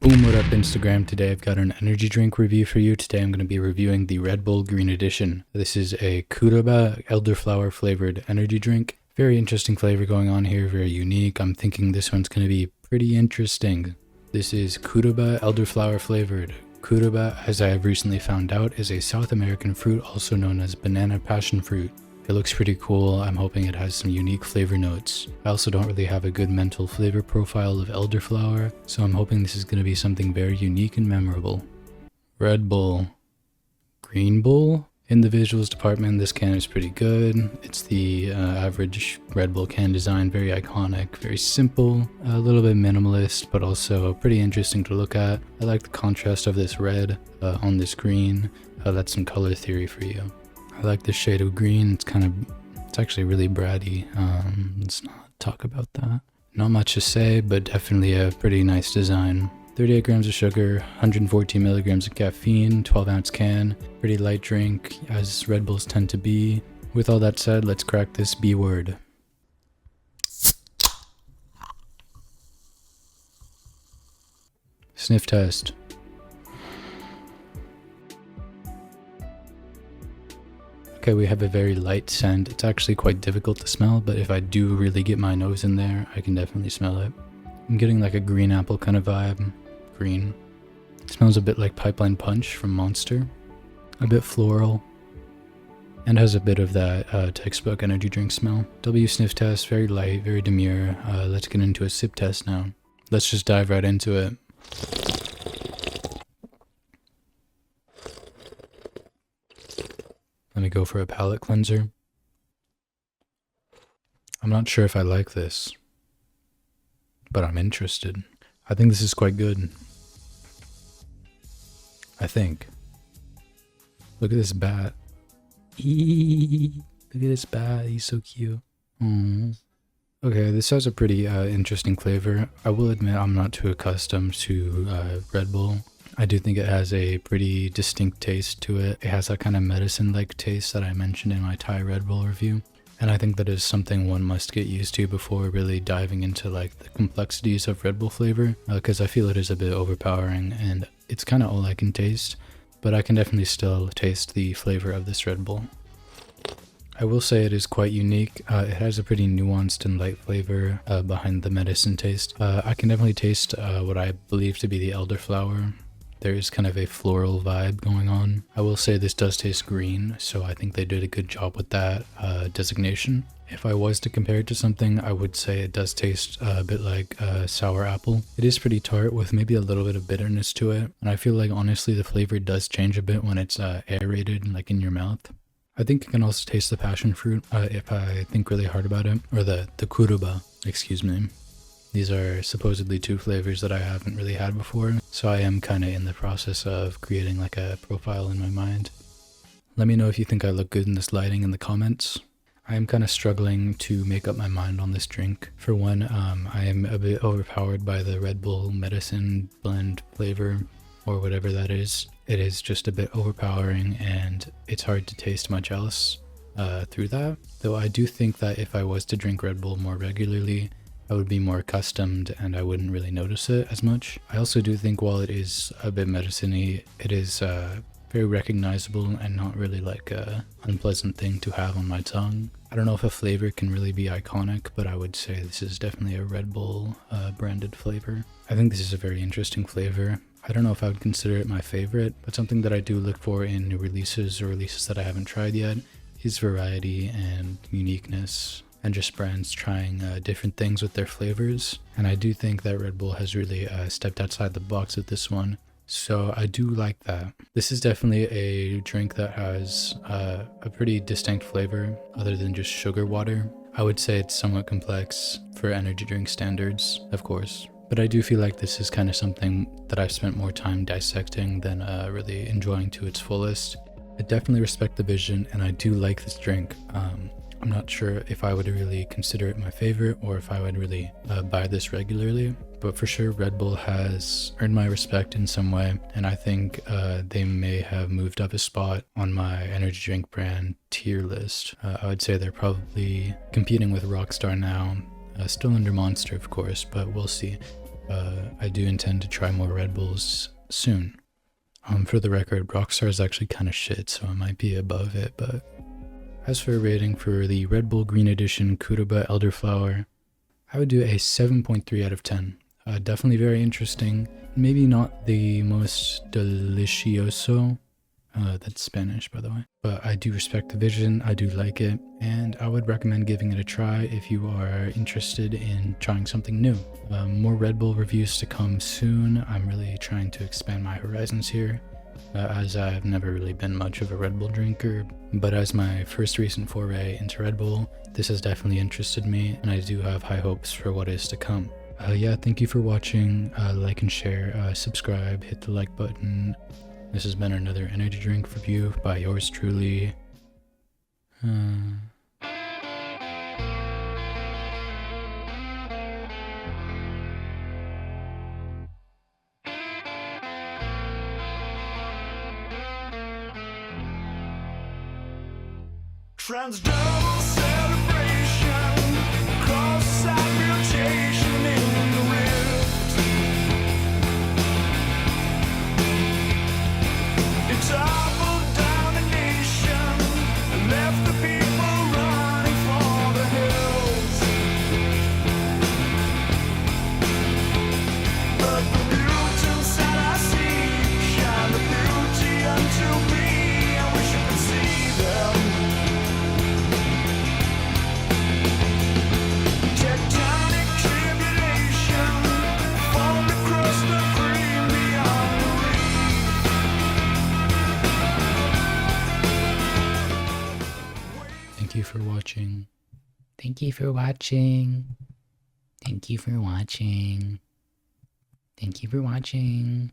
Boom, what up Instagram? Today I've got an energy drink review for you. Today I'm going to be reviewing the Redbull Green Edition. This is a Kuruba elderflower flavored energy drink. Very interesting flavor going on here, very unique. I'm thinking this one's going to be pretty interesting. This is Kuruba elderflower flavored. Kuruba, as I have recently found out, is a South American fruit also known as banana passion fruit. It looks pretty cool. I'm hoping it has some unique flavor notes. I also don't really have a good mental flavor profile of elderflower, so I'm hoping this is going to be something very unique and memorable. Red Bull. Green Bull? In the visuals department, this can is pretty good. It's the average Red Bull can design, very iconic, very simple, a little bit minimalist, but also pretty interesting to look at. I like the contrast of this red on this green. That's some color theory for you. I like the shade of green. It's actually really bratty. Let's not talk about that. Not much to say, but definitely a pretty nice design. 38 grams of sugar, 114 milligrams of caffeine, 12-ounce can. Pretty light drink, as Red Bulls tend to be. With all that said, let's crack this B word. Sniff test. Okay, we have a very light scent. It's actually quite difficult to smell, but if I do really get my nose in there, I can definitely smell it. I'm getting like a green apple kind of vibe. Green. It smells a bit like Pipeline Punch from Monster. A bit floral. And has a bit of that textbook energy drink smell. W sniff test, very light, very demure. Let's get into a sip test now. Let's just dive right into it. Let me go for a palate cleanser. I'm not sure if I like this, but I'm interested. I think this is quite good. I think. Look at this bat. Eee, look at this bat, he's so cute. Aww. Okay, this has a pretty interesting flavor. I will admit I'm not too accustomed to Red Bull. I do think it has a pretty distinct taste to it. It has that kind of medicine-like taste that I mentioned in my Thai Red Bull review. And I think that is something one must get used to before really diving into like the complexities of Red Bull flavor. Because I feel it is a bit overpowering and it's kind of all I can taste. But I can definitely still taste the flavor of this Red Bull. I will say it is quite unique. It has a pretty nuanced and light flavor behind the medicine taste. I can definitely taste what I believe to be the elderflower. There is kind of a floral vibe going on. I will say this does taste green, so I think they did a good job with that designation. If I was to compare it to something, I would say it does taste a bit like sour apple. It is pretty tart with maybe a little bit of bitterness to it. And I feel like honestly the flavor does change a bit when it's aerated, like in your mouth. I think you can also taste the passion fruit if I think really hard about it. Or the Kuruba, excuse me. These are supposedly two flavors that I haven't really had before, so I am kind of in the process of creating like a profile in my mind. Let me know if you think I look good in this lighting in the comments. I am kind of struggling to make up my mind on this drink. For one, I am a bit overpowered by the Red Bull medicine blend flavor, or whatever that is. It is just a bit overpowering and it's hard to taste much else through that. Though I do think that if I was to drink Red Bull more regularly, I would be more accustomed and I wouldn't really notice it as much. I also do think while it is a bit medicine-y, it is very recognizable and not really like a unpleasant thing to have on my tongue. I don't know if a flavor can really be iconic, but I would say this is definitely a Red Bull branded flavor. I think this is a very interesting flavor. I don't know if I would consider it my favorite, but something that I do look for in new releases or releases that I haven't tried yet is variety and uniqueness. And just brands trying different things with their flavors. And I do think that Red Bull has really stepped outside the box with this one. So I do like that. This is definitely a drink that has a pretty distinct flavor other than just sugar water. I would say it's somewhat complex for energy drink standards, of course. But I do feel like this is kind of something that I've spent more time dissecting than really enjoying to its fullest. I definitely respect the vision and I do like this drink. I'm not sure if I would really consider it my favorite or if I would really buy this regularly, but for sure Red Bull has earned my respect in some way, and I think they may have moved up a spot on my energy drink brand tier list. I would say they're probably competing with Rockstar now, still under Monster of course, but we'll see. I do intend to try more Red Bulls soon. For the record, Rockstar is actually kind of shit, so I might be above it, but as for a rating for the Red Bull Green Edition Kuruba Elderflower, I would do a 7.3 out of 10. Definitely very interesting. Maybe not the most delicioso. That's Spanish, by the way. But I do respect the vision, I do like it, and I would recommend giving it a try if you are interested in trying something new. More Red Bull reviews to come soon. I'm really trying to expand my horizons here, as I've never really been much of a Red Bull drinker, but as my first recent foray into Red Bull, this has definitely interested me, and I do have high hopes for what is to come. Yeah, thank you for watching. Like and share, subscribe, hit the like button. This has been another energy drink review by yours truly. Transdermal celebration, cross-site mutation in the rift. It toppled down the nation and left the people running for the hills. But the mutants that I see shine the beauty unto me. I wish you could see them. Tectonic tribulation formed across the green beyond the reef. Thank you for watching. Thank you for watching. Thank you for watching. Thank you for watching.